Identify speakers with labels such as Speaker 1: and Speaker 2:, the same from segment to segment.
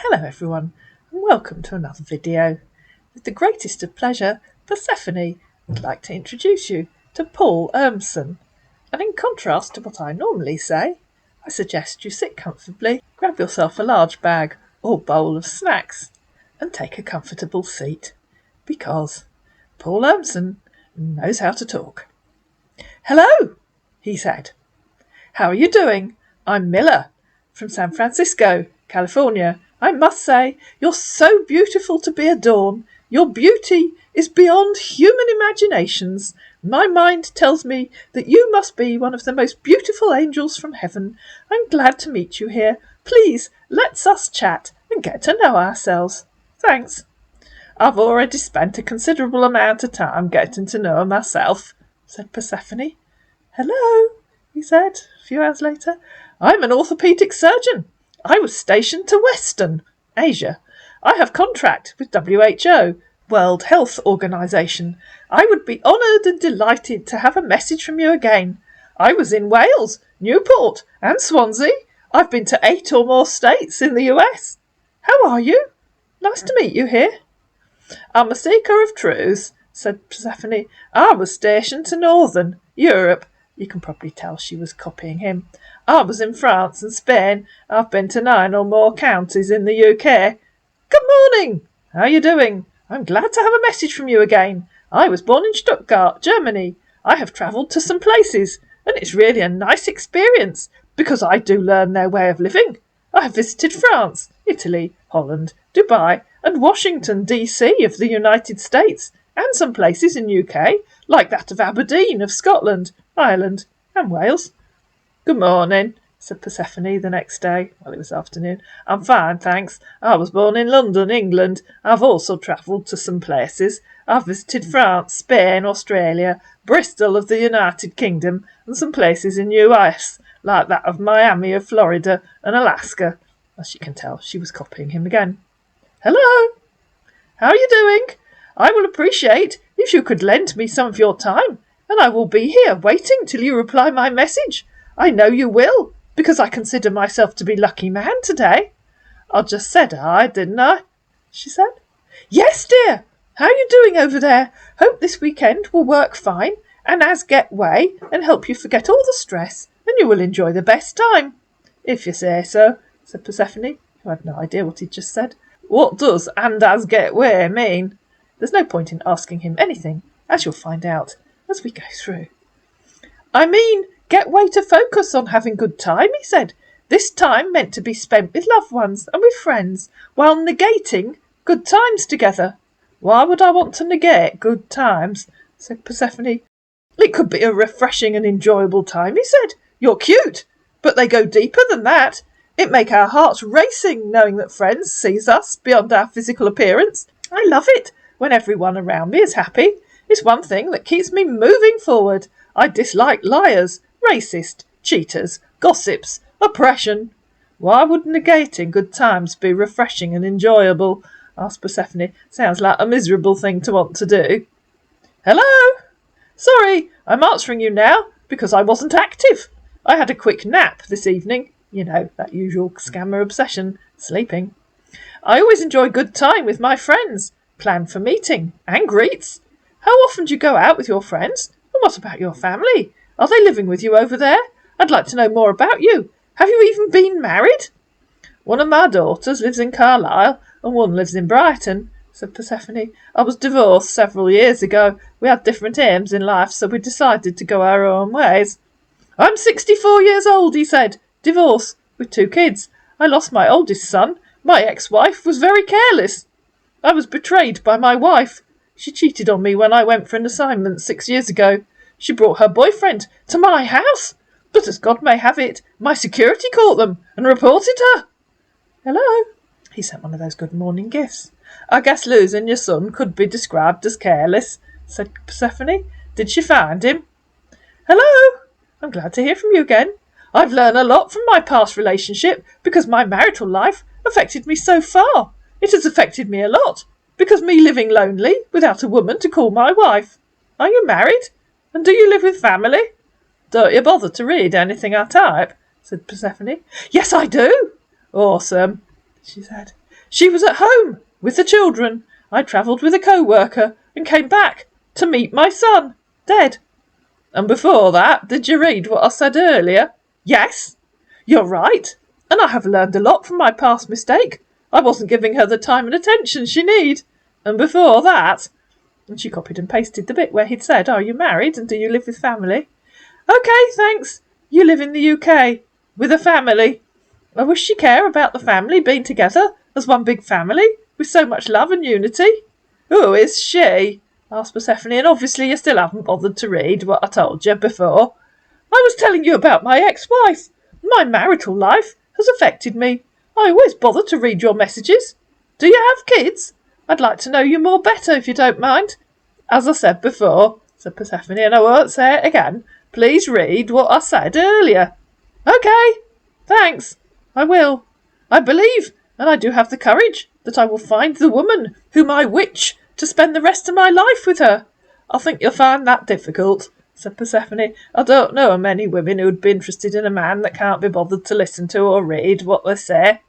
Speaker 1: Hello everyone, and welcome to another video. With the greatest of pleasure, Persephone would like to introduce you to Paul Urmson. And in contrast to what I normally say, I suggest you sit comfortably, grab yourself a large bag or bowl of snacks, and take a comfortable seat, because Paul Urmson knows how to talk. Hello, he said. How are you doing? I'm Miller from San Francisco, California. I must say, you're so beautiful to be a dawn. Your beauty is beyond human imaginations. My mind tells me that you must be one of the most beautiful angels from heaven. I'm glad to meet you here. Please, let's us chat and get to know ourselves. Thanks. I've already spent a considerable amount of time getting to know myself, said Persephone. Hello, he said a few hours later. I'm an orthopaedic surgeon. I was stationed to Western Asia. I have contract with WHO, World Health Organization. I would be honoured and delighted to have a message from you again. I was in Wales, Newport and Swansea. I've been to 8 or more states in the US. How are you? Nice to meet you here. I'm a seeker of truth, said Persephone. I was stationed to Northern Europe. You can probably tell she was copying him. I was in France and Spain. I've been to 9 or more counties in the UK. Good morning. How are you doing? I'm glad to have a message from you again. I was born in Stuttgart, Germany. I have travelled to some places, and it's really a nice experience, because I do learn their way of living. I have visited France, Italy, Holland, Dubai, and Washington, D.C. of the United States, and some places in UK, like that of Aberdeen of Scotland, Ireland, and Wales. Good morning, said Persephone the next day. Well, it was afternoon. I'm fine, thanks. I was born in London, England. I've also travelled to some places. I've visited France, Spain, Australia, Bristol of the United Kingdom, and some places in US, like that of Miami of Florida and Alaska. As you can tell, she was copying him again. Hello. How are you doing? I will appreciate if you could lend me some of your time, and I will be here waiting till you reply my message. I know you will, because I consider myself to be lucky man today. I just said I, didn't I? She said. Yes, dear. How are you doing over there? Hope this weekend will work fine, and as get way, and help you forget all the stress, and you will enjoy the best time. If you say so, said Persephone, who had no idea what he'd just said. What does and as get way mean? There's no point in asking him anything, as you'll find out as we go through. I mean, get way to focus on having good time, he said. This time meant to be spent with loved ones and with friends, while negating good times together. Why would I want to negate good times? Said Persephone. It could be a refreshing and enjoyable time, he said. You're cute, but they go deeper than that. It make our hearts racing knowing that friends sees us beyond our physical appearance. I love it when everyone around me is happy. It's one thing that keeps me moving forward. I dislike liars, racist, cheaters, gossips, oppression. Why would negating good times be refreshing and enjoyable? Asked Persephone. Sounds like a miserable thing to want to do. Hello? Sorry, I'm answering you now because I wasn't active. I had a quick nap this evening. You know, that usual scammer obsession, sleeping. I always enjoy good time with my friends. Plan for meeting and greets. How often do you go out with your friends? And what about your family? Are they living with you over there? I'd like to know more about you. Have you even been married? One of my daughters lives in Carlisle and one lives in Brighton, said Persephone. I was divorced several years ago. We had different aims in life, so we decided to go our own ways. I'm 64 years old, he said. Divorced, with 2 kids. I lost my oldest son. My ex-wife was very careless. I was betrayed by my wife. She cheated on me when I went for an assignment 6 years ago. She brought her boyfriend to my house. But as God may have it, my security caught them and reported her. Hello. He sent one of those good morning gifts. I guess losing your son could be described as careless, said Persephone. Did she find him? Hello. I'm glad to hear from you again. I've learned a lot from my past relationship because my marital life affected me so far. It has affected me a lot because me living lonely without a woman to call my wife. Are you married? And do you live with family? Don't you bother to read anything I type, said Persephone. Yes, I do. Awesome, she said. She was at home with the children. I travelled with a co-worker and came back to meet my son, dead. And before that, did you read what I said earlier? Yes, you're right. And I have learned a lot from my past mistake. I wasn't giving her the time and attention she need. And before that... And she copied and pasted the bit where he'd said, "Are you married and do you live with family?" "OK, thanks. You live in the UK. With a family." I wish she care about the family being together as one big family with so much love and unity. "Who is she?" asked Persephone, and obviously you still haven't bothered to read what I told you before. "I was telling you about my ex-wife. My marital life has affected me. I always bother to read your messages. Do you have kids? I'd like to know you more better if you don't mind." "As I said before," said Persephone, "and I won't say it again, please read what I said earlier." "OK, thanks. I will. I believe, and I do have the courage, that I will find the woman whom I wish to spend the rest of my life with her." "I think you'll find that difficult," said Persephone. "I don't know of many women who'd be interested in a man that can't be bothered to listen to or read what they say.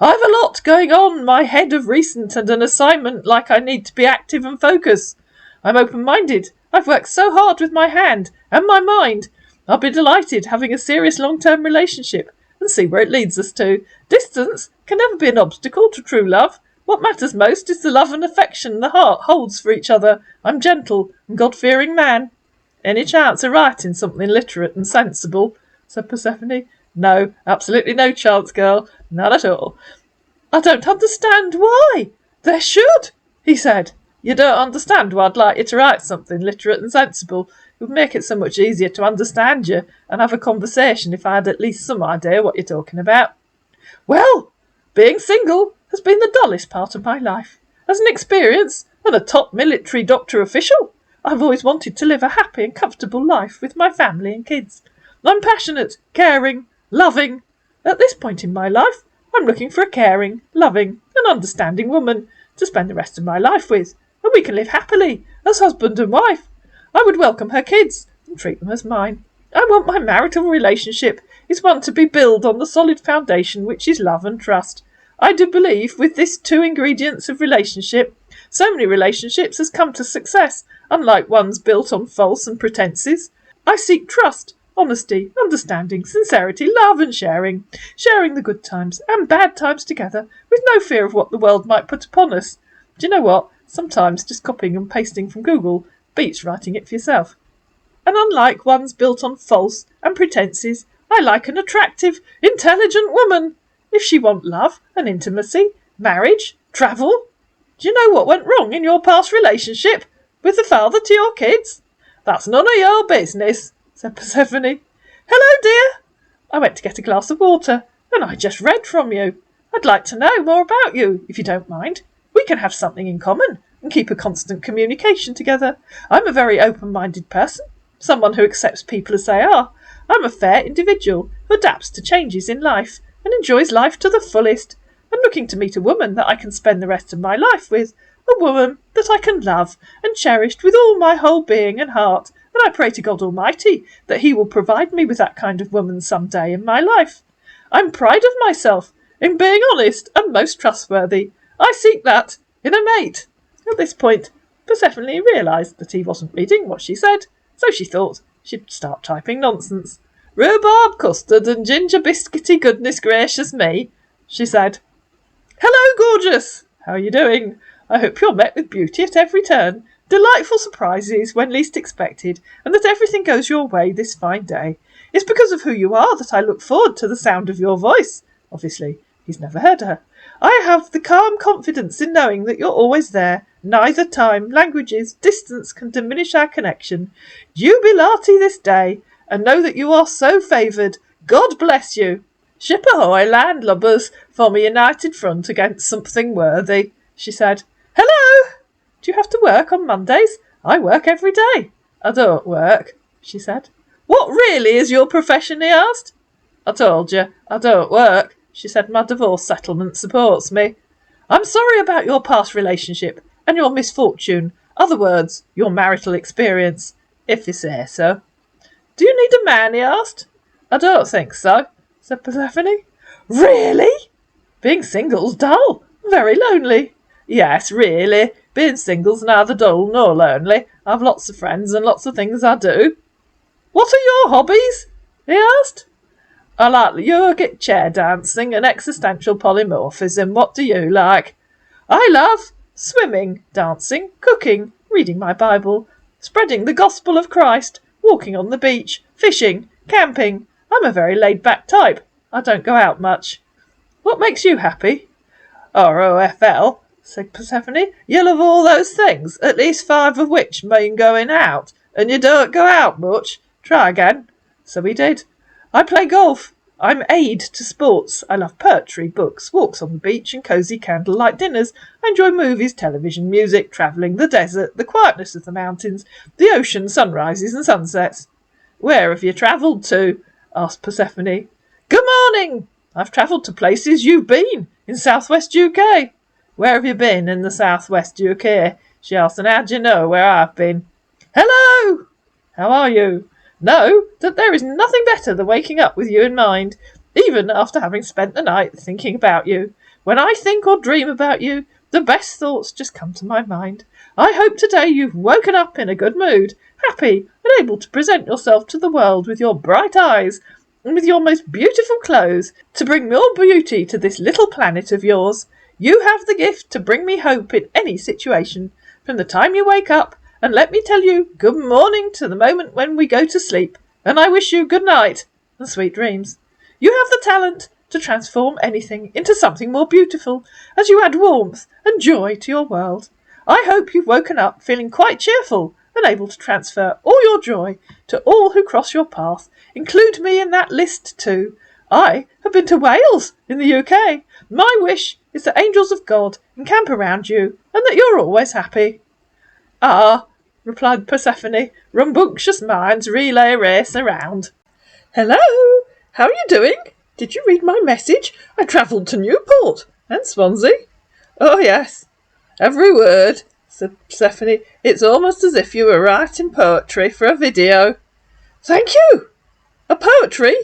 Speaker 1: I've a lot going on my head of recent and an assignment like I need to be active and focus. I'm open-minded. I've worked so hard with my hand and my mind. I'll be delighted having a serious long-term relationship and see where it leads us to. Distance can never be an obstacle to true love. What matters most is the love and affection the heart holds for each other. I'm gentle and God-fearing man." "Any chance of writing something literate and sensible?" said Persephone. "No, absolutely no chance, girl. Not at all." "I don't understand why. There should," he said. "You don't understand why I'd like you to write something literate and sensible? It would make it so much easier to understand you and have a conversation if I had at least some idea what you're talking about." "Well, being single has been the dullest part of my life. As an experience and a top military doctor official, I've always wanted to live a happy and comfortable life with my family and kids. I'm passionate, caring, loving. At this point in my life, I'm looking for a caring, loving and understanding woman to spend the rest of my life with, and we can live happily as husband and wife. I would welcome her kids and treat them as mine. I want my marital relationship is one to be built on the solid foundation which is love and trust. I do believe with this two ingredients of relationship, so many relationships has come to success, unlike ones built on false and pretences. I seek trust, honesty, understanding, sincerity, love and sharing the good times and bad times together, with no fear of what the world might put upon us. Do you know what? Sometimes just copying and pasting from Google beats writing it for yourself. And unlike ones built on false and pretences, I like an attractive, intelligent woman. If she want love and intimacy, marriage, travel. Do you know what went wrong in your past relationship with the father to your kids?" "That's none of your business," said Persephone. "Hello, dear. I went to get a glass of water, and I just read from you. I'd like to know more about you, if you don't mind. We can have something in common and keep a constant communication together. I'm a very open-minded person, someone who accepts people as they are. I'm a fair individual who adapts to changes in life and enjoys life to the fullest. I'm looking to meet a woman that I can spend the rest of my life with, a woman that I can love and cherish with all my whole being and heart, and I pray to God Almighty that He will provide me with that kind of woman some day in my life. I'm proud of myself in being honest and most trustworthy. I seek that in a mate." At this point, Persephone realised that he wasn't reading what she said, so she thought she'd start typing nonsense. "Rhubarb custard and ginger biscuity goodness gracious me," she said. "Hello, gorgeous. How are you doing? I hope you're met with beauty at every turn, delightful surprises when least expected, and that everything goes your way this fine day. It's because of who you are that I look forward to the sound of your voice." Obviously, he's never heard her. "I have the calm confidence in knowing that you're always there. Neither time, languages, distance can diminish our connection. Jubilati this day, and know that you are so favoured. God bless you. Ship ahoy, landlubbers, form a united front against something worthy," she said. "Hello! Do you have to work on Mondays? I work every day." "I don't work," she said. "What really is your profession?" he asked. "I told you, I don't work," she said. "My divorce settlement supports me." "I'm sorry about your past relationship and your misfortune. Other words, your marital experience, if you say so." "Do you need a man?" he asked. "I don't think so," said Persephone. "Really? Being single's dull. Very lonely. Yes, really. Being single's neither dull nor lonely. I've lots of friends and lots of things I do. What are your hobbies? He asked. I like yogic chair dancing and existential polymorphism. What do you like? I love swimming, dancing, cooking, reading my Bible, spreading the gospel of Christ, walking on the beach, fishing, camping. I'm a very laid-back type. I don't go out much. What makes you happy? ROFL, said Persephone. You love all those things, at least 5 of which mean going out, and you don't go out much. Try again. So he did. I play golf. I'm aid to sports. I love poetry, books, walks on the beach and cosy candlelight dinners. I enjoy movies, television, music, travelling, the desert, the quietness of the mountains, the ocean, sunrises and sunsets. Where have you travelled to? Asked Persephone. Good morning. I've travelled to places you've been, in southwest UK. Where have you been in the southwest UK? She asked, and how do you know where I've been? Hello! How are you? Know that there is nothing better than waking up with you in mind, even after having spent the night thinking about you. When I think or dream about you, the best thoughts just come to my mind. I hope today you've woken up in a good mood, happy and able to present yourself to the world with your bright eyes and with your most beautiful clothes to bring more beauty to this little planet of yours. You have the gift to bring me hope in any situation, from the time you wake up, and let me tell you good morning to the moment when we go to sleep, and I wish you good night and sweet dreams. You have the talent to transform anything into something more beautiful as you add warmth and joy to your world. I hope you've woken up feeling quite cheerful and able to transfer all your joy to all who cross your path. Include me in that list too. I have been to Wales in the UK. My wish is that angels of God encamp around you and that you're always happy. Ah, replied Persephone, rambunctious minds relay a race around. Hello, how are you doing? Did you read my message? I travelled to Newport and Swansea. Oh, yes, every word, said Persephone. It's almost as if you were writing poetry for a video. Thank you. A poetry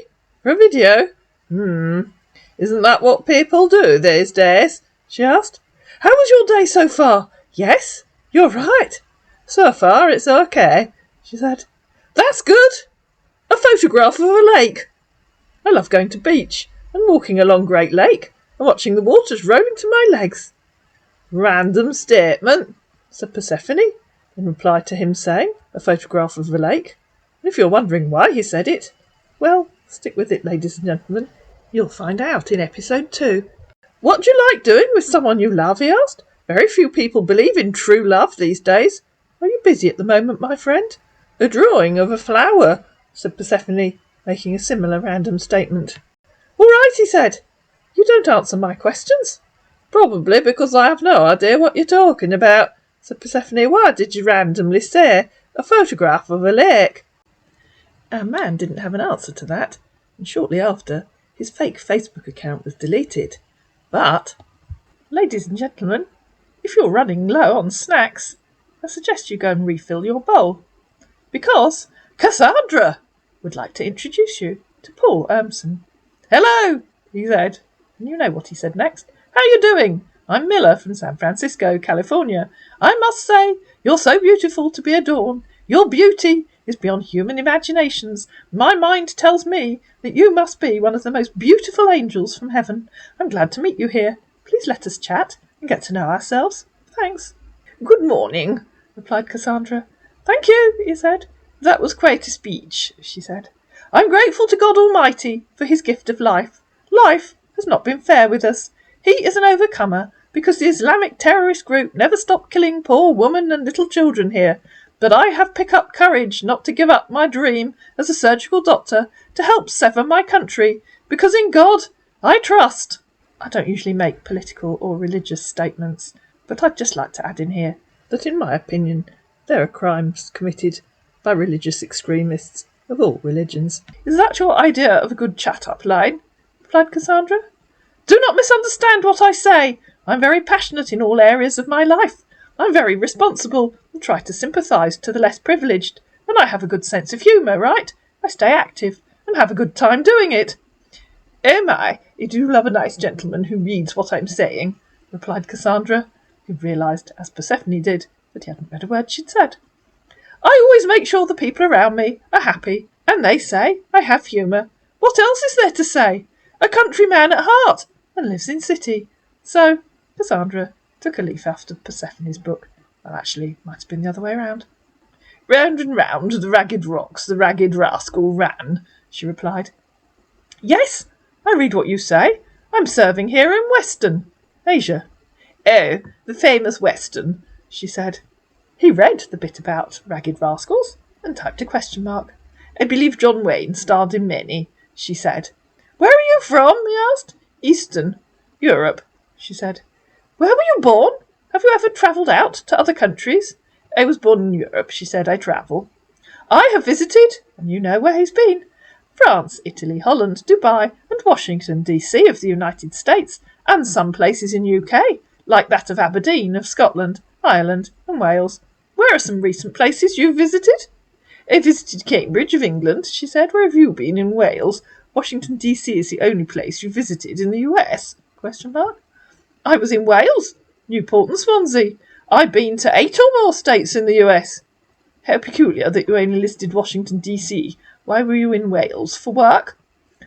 Speaker 1: for a video? Isn't that what people do these days? She asked. How was your day so far? Yes, you're right. So far, it's okay, she said. That's good. A photograph of a lake. I love going to beach and walking along Great Lake and watching the waters rolling to my legs. Random statement, said Persephone, in reply to him saying, a photograph of a lake. And if you're wondering why he said it, well, stick with it, ladies and gentlemen. You'll find out in episode 2. What do you like doing with someone you love, he asked. Very few people believe in true love these days. Are you busy at the moment, my friend? A drawing of a flower, said Persephone, making a similar random statement. All right, he said. You don't answer my questions. Probably because I have no idea what you're talking about, said Persephone. Why did you randomly say a photograph of a lake? Our man didn't have an answer to that, and shortly after, his fake Facebook account was deleted. But, ladies and gentlemen, if you're running low on snacks, I suggest you go and refill your bowl, because Cassandra would like to introduce you to Paul Urmson. Hello, he said. And you know what he said next. How you doing? I'm Miller from San Francisco, California. I must say, you're so beautiful to be adorned. Your beauty is beyond human imaginations. My mind tells me that you must be one of the most beautiful angels from heaven. I'm glad to meet you here. Please let us chat and get to know ourselves. Thanks. Good morning, replied Cassandra. Thank you, he said. That was quite a speech, she said. I'm grateful to God Almighty for his gift of life. Life has not been fair with us. He is an overcomer, because the Islamic terrorist group never stopped killing poor women and little children here. But I have picked up courage not to give up my dream as a surgical doctor to help sever my country, because in God I trust. I don't usually make political or religious statements, but I'd just like to add in here that in my opinion there are crimes committed by religious extremists of all religions. Is that your idea of a good chat-up line? Replied Cassandra. Do not misunderstand what I say. I'm very passionate in all areas of my life. I'm very responsible and try to sympathise to the less privileged. And I have a good sense of humour, right? I stay active and have a good time doing it. Oh my, I do love a nice gentleman who reads what I'm saying, replied Cassandra, who realised, as Persephone did, that he hadn't read a word she'd said. I always make sure the people around me are happy, and they say I have humour. What else is there to say? A countryman at heart, and lives in city. So Cassandra took a leaf out of Persephone's book. Well, actually, might have been the other way round. Round and round the ragged rocks the ragged rascal ran, she replied. Yes, I read what you say. I'm serving here in Western Asia. Oh, the famous Western, she said. He read the bit about ragged rascals and typed a question mark. I believe John Wayne starred in many, she said. Where are you from? He asked. Eastern Europe, she said. Where were you born? Have you ever travelled out to other countries? I was born in Europe, she said. I travel. I have visited, and you know where he's been, France, Italy, Holland, Dubai, and Washington, D.C. of the United States, and some places in UK, like that of Aberdeen of Scotland, Ireland, and Wales. Where are some recent places you've visited? I visited Cambridge of England, she said. Where have you been in Wales? Washington, D.C. is the only place you visited in the US? ? I was in Wales, Newport and Swansea. I've been to 8 or more states in the US. How peculiar that you only listed Washington, D.C. Why were you in Wales? For work?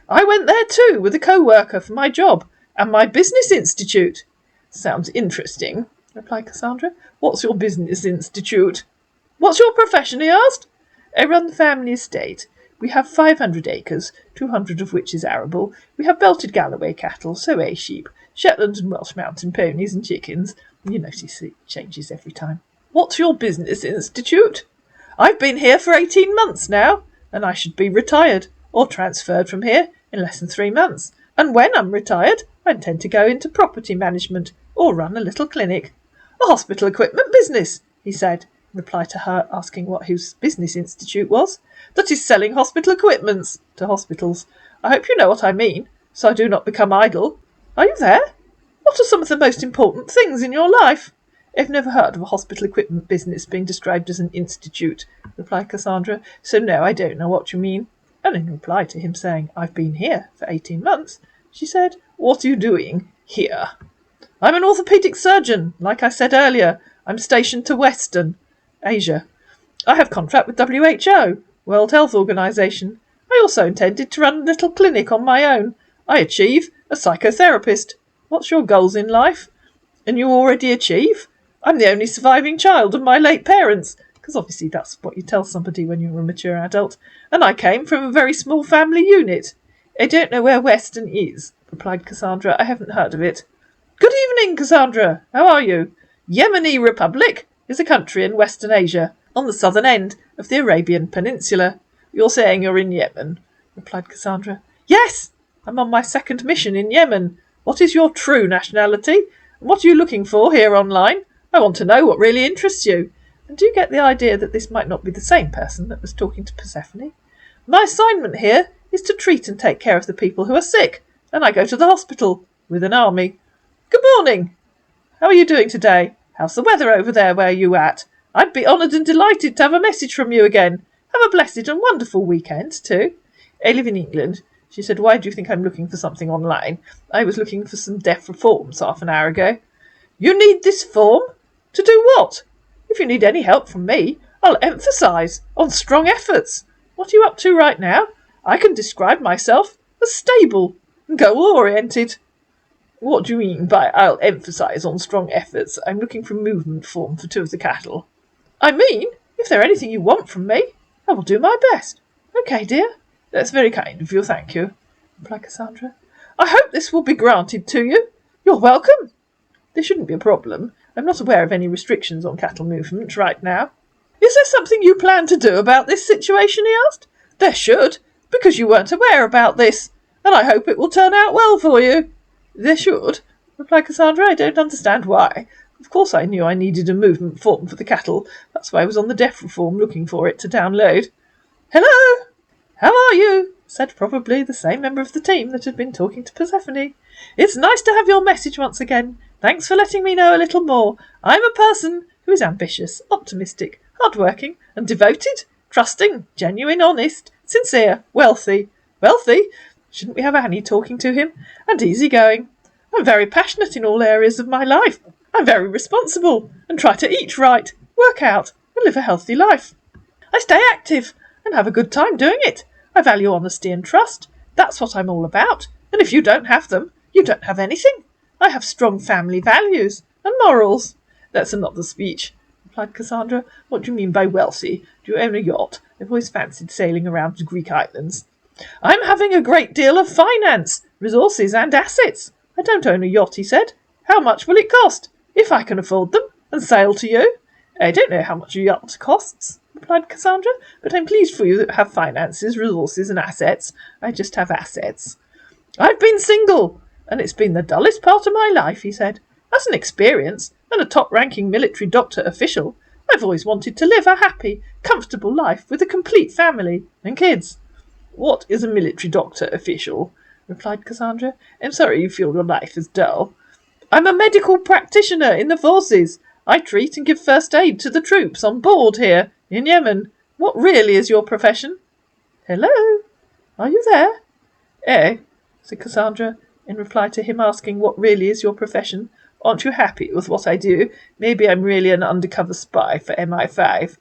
Speaker 1: I went there too, with a co-worker for my job and my business institute. Sounds interesting, replied Cassandra. What's your business institute? What's your profession? He asked. I run the family estate. We have 500 acres, 200 of which is arable. We have belted Galloway cattle, Soay sheep, Shetland and Welsh mountain ponies and chickens. You notice it changes every time. What's your business institute? I've been here for 18 months now, and I should be retired, or transferred from here, in less than 3 months. And when I'm retired, I intend to go into property management, or run a little clinic. A hospital equipment business, he said, in reply to her asking what his business institute was. That is selling hospital equipments to hospitals. I hope you know what I mean, so I do not become idle. Are you there? What are some of the most important things in your life? I've never heard of a hospital equipment business being described as an institute, replied Cassandra, so no, I don't know what you mean. And in reply to him saying, I've been here for 18 months, she said, What are you doing here? I'm an orthopaedic surgeon, like I said earlier. I'm stationed to Western Asia. I have contract with WHO, World Health Organization. I also intended to run a little clinic on my own. I achieve a psychotherapist. What's your goals in life? And you already achieve? I'm the only surviving child of my late parents, because obviously that's what you tell somebody when you're a mature adult, and I came from a very small family unit. I don't know where Western is, replied Cassandra. I haven't heard of it. Good evening, Cassandra. How are you? Yemeni Republic is a country in Western Asia, on the southern end of the Arabian Peninsula. You're saying you're in Yemen, replied Cassandra. Yes, I'm on my second mission in Yemen. What is your true nationality? And what are you looking for here online? I want to know what really interests you. And do you get the idea that this might not be the same person that was talking to Persephone? My assignment here is to treat and take care of the people who are sick, and I go to the hospital with an army. Good morning. How are you doing today? How's the weather over there where you at? I'd be honoured and delighted to have a message from you again. Have a blessed and wonderful weekend, too. I live in England. She said, Why do you think I'm looking for something online? I was looking for some deaf reforms half an hour ago. You need this form? To do what? If you need any help from me, I'll emphasise on strong efforts. What are you up to right now? I can describe myself as stable and goal-oriented. What do you mean by I'll emphasise on strong efforts? I'm looking for a movement form for 2 of the cattle. I mean, if there's anything you want from me, I will do my best. Okay, dear. That's very kind of you, thank you, replied Cassandra. I hope this will be granted to you. You're welcome. There shouldn't be a problem. I'm not aware of any restrictions on cattle movement right now. Is there something you plan to do about this situation, he asked. There should, because you weren't aware about this, and I hope it will turn out well for you. There should, replied Cassandra. I don't understand why. Of course I knew I needed a movement form for the cattle. That's why I was on the deaf reform looking for it to download. Hello! How are you? Said probably the same member of the team that had been talking to Persephone. It's nice to have your message once again. Thanks for letting me know a little more. I'm a person who is ambitious, optimistic, hard-working and devoted, trusting, genuine, honest, sincere, wealthy. Wealthy? Shouldn't we have Annie talking to him? And easy-going. I'm very passionate in all areas of my life. I'm very responsible and try to eat right, work out, and live a healthy life. I stay active and have a good time doing it. I value honesty and trust. That's what I'm all about. And if you don't have them, you don't have anything. I have strong family values and morals. That's another speech, replied Cassandra. What do you mean by wealthy? Do you own a yacht? I've always fancied sailing around the Greek islands. I'm having a great deal of finance, resources and assets. I don't own a yacht, he said. How much will it cost? If I can afford them, and sail to you. I don't know how much a yacht costs, replied Cassandra, but I'm pleased for you that have finances, resources and assets. I just have assets. I've been single, and it's been the dullest part of my life, he said. As an experience, and a top-ranking military doctor official, I've always wanted to live a happy, comfortable life with a complete family and kids. What is a military doctor official? Replied Cassandra. I'm sorry you feel your life is dull. I'm a medical practitioner in the forces. I treat and give first aid to the troops on board here in Yemen. What really is your profession? Hello? Are you there? Said Cassandra, in reply to him asking what really is your profession. Aren't you happy with what I do? Maybe I'm really an undercover spy for MI5.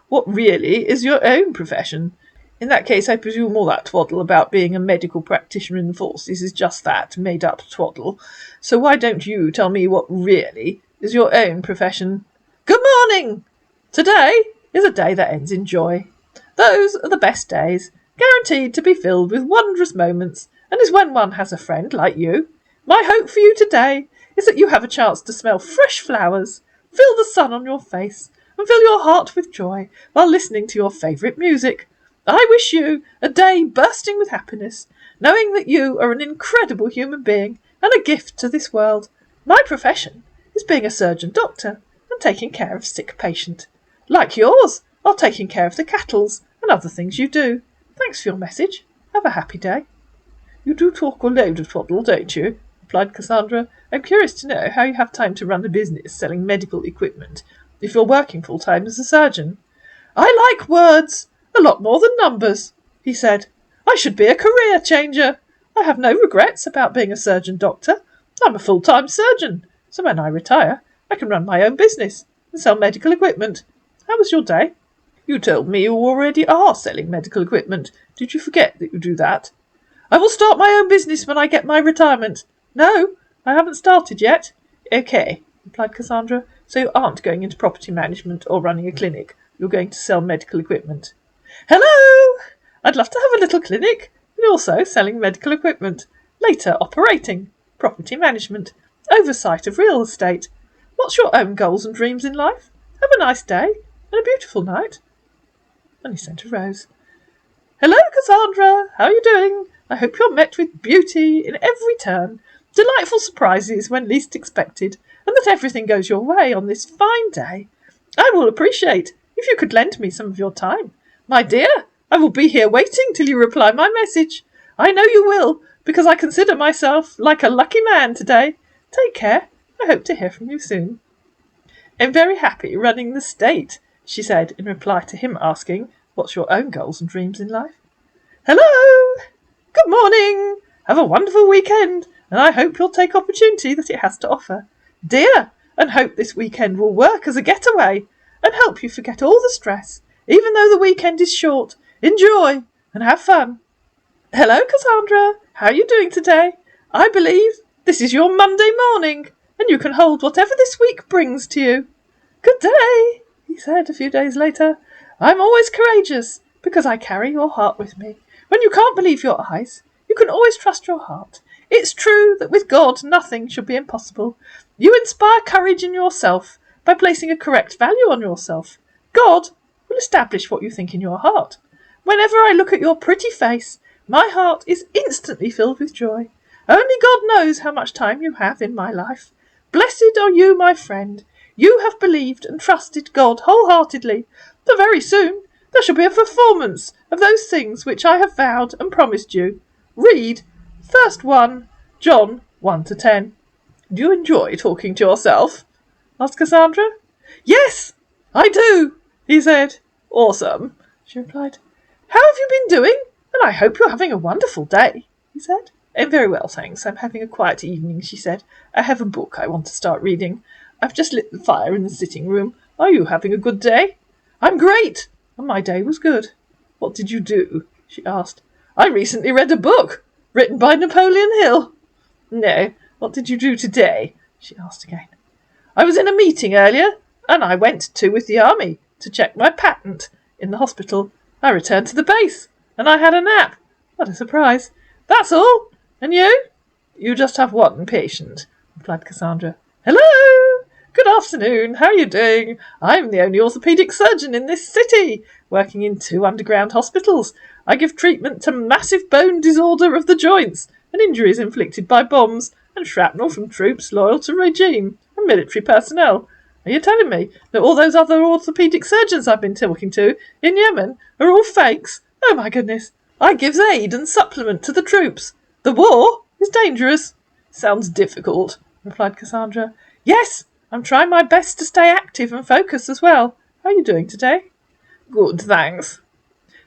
Speaker 1: What really is your own profession? In that case, I presume all that twaddle about being a medical practitioner in the forces is just that, made-up twaddle. So why don't you tell me what really is your own profession? Good morning! Today is a day that ends in joy. Those are the best days, guaranteed to be filled with wondrous moments, and is when one has a friend like you. My hope for you today is that you have a chance to smell fresh flowers, feel the sun on your face, and fill your heart with joy while listening to your favourite music. I wish you a day bursting with happiness, knowing that you are an incredible human being and a gift to this world. My profession is being a surgeon doctor and taking care of sick patient. Like yours, are taking care of the cattles and other things you do. Thanks for your message. Have a happy day. You do talk a load of twaddle, don't you? Replied Cassandra. I'm curious to know how you have time to run a business selling medical equipment if you're working full-time as a surgeon. I like words a lot more than numbers, he said. I should be a career changer. I have no regrets about being a surgeon doctor. I'm a full-time surgeon, so when I retire, I can run my own business and sell medical equipment. How was your day? You told me you already are selling medical equipment. Did you forget that you do that? I will start my own business when I get my retirement. No, I haven't started yet. Okay, replied Cassandra. So you aren't going into property management or running a clinic. You're going to sell medical equipment. Hello! I'd love to have a little clinic, and also selling medical equipment. Later, operating, property management, oversight of real estate. What's your own goals and dreams in life? Have a nice day and a beautiful night. And he sent a rose. Hello, Cassandra. How are you doing? I hope you're met with beauty in every turn, delightful surprises when least expected, and that everything goes your way on this fine day. I will appreciate if you could lend me some of your time. My dear, I will be here waiting till you reply my message. I know you will, because I consider myself like a lucky man today. Take care. I hope to hear from you soon. I'm very happy running the state, she said in reply to him asking, what's your own goals and dreams in life? Hello! Good morning! Have a wonderful weekend, and I hope you'll take opportunity that it has to offer. Dear, and hope this weekend will work as a getaway and help you forget all the stress, even though the weekend is short. Enjoy and have fun. Hello, Cassandra. How are you doing today? I believe this is your Monday morning, and you can hold whatever this week brings to you. Good day, he said a few days later. I'm always courageous, because I carry your heart with me. When you can't believe your eyes, you can always trust your heart. It's true that with God nothing should be impossible. You inspire courage in yourself by placing a correct value on yourself. God will establish what you think in your heart. Whenever I look at your pretty face, my heart is instantly filled with joy. Only God knows how much time you have in my life. Blessed are you, my friend. You have believed and trusted God wholeheartedly. For very soon there shall be a performance of those things which I have vowed and promised you. Read 1 John 1-10. Do you enjoy talking to yourself? Asked Cassandra. Yes, I do, he said. Awesome, she replied. How have you been doing? And I hope you're having a wonderful day, he said. Very well, thanks. I'm having a quiet evening, she said. I have a book I want to start reading. I've just lit the fire in the sitting room. Are you having a good day? I'm great! And my day was good. What did you do? She asked. I recently read a book written by Napoleon Hill. No, what did you do today? She asked again. I was in a meeting earlier, and I went to with the army to check my patent. In the hospital, I returned to the base, and I had a nap. What a surprise. That's all. And you? You just have one patient, replied Cassandra. Hello! Good afternoon. How are you doing? I'm the only orthopaedic surgeon in this city, working in 2 underground hospitals. I give treatment to massive bone disorder of the joints and injuries inflicted by bombs and shrapnel from troops loyal to regime and military personnel. Are you telling me that all those other orthopaedic surgeons I've been talking to in Yemen are all fakes? Oh my goodness. I gives aid and supplement to the troops. The war is dangerous. Sounds difficult, replied Cassandra. Yes, I'm trying my best to stay active and focused as well. How are you doing today? Good, thanks.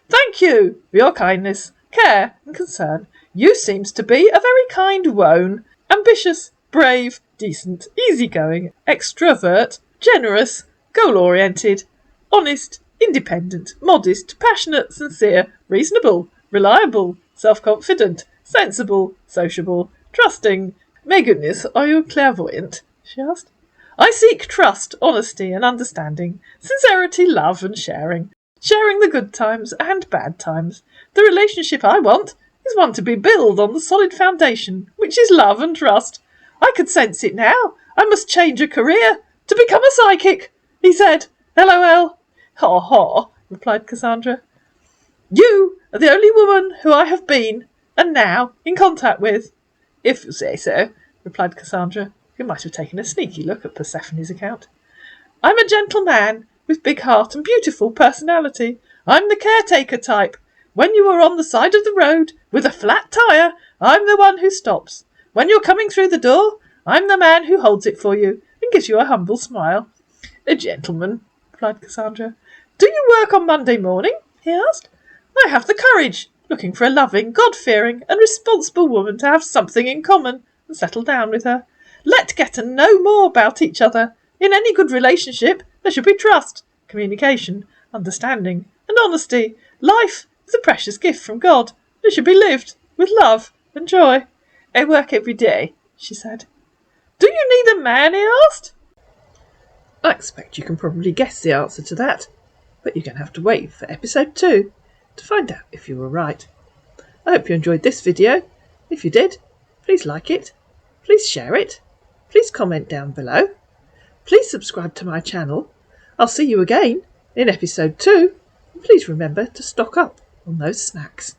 Speaker 1: Thank you for your kindness, care and concern. You seems to be a very kind wone, ambitious, brave, decent, easygoing, extrovert, generous, goal-oriented, honest, independent, modest, passionate, sincere, reasonable, reliable, self-confident, sensible, sociable, trusting. May goodness, are you clairvoyant? She asked. I seek trust, honesty and understanding, sincerity, love and sharing. Sharing the good times and bad times. The relationship I want is one to be built on the solid foundation, which is love and trust. I could sense it now. I must change a career to become a psychic, he said. LOL. Ha ha, replied Cassandra. You are the only woman who I have been, and now, in contact with. If you say so, replied Cassandra, who might have taken a sneaky look at Persephone's account. I'm a gentle man, with big heart and beautiful personality. I'm the caretaker type. When you are on the side of the road, with a flat tyre, I'm the one who stops. When you're coming through the door, I'm the man who holds it for you, and gives you a humble smile. A gentleman, replied Cassandra. Do you work on Monday morning? He asked. I have the courage, looking for a loving, God-fearing and responsible woman to have something in common and settle down with her. Let's get to know more about each other. In any good relationship, there should be trust, communication, understanding and honesty. Life is a precious gift from God. It should be lived with love and joy. I work every day, she said. Do you need a man? He asked. I expect you can probably guess the answer to that, but you're going to have to wait for episode 2 to find out if you were right. I hope you enjoyed this video. If you did, please like it, please share it, please comment down below, please subscribe to my channel. I'll see you again in episode 2, and please remember to stock up on those snacks.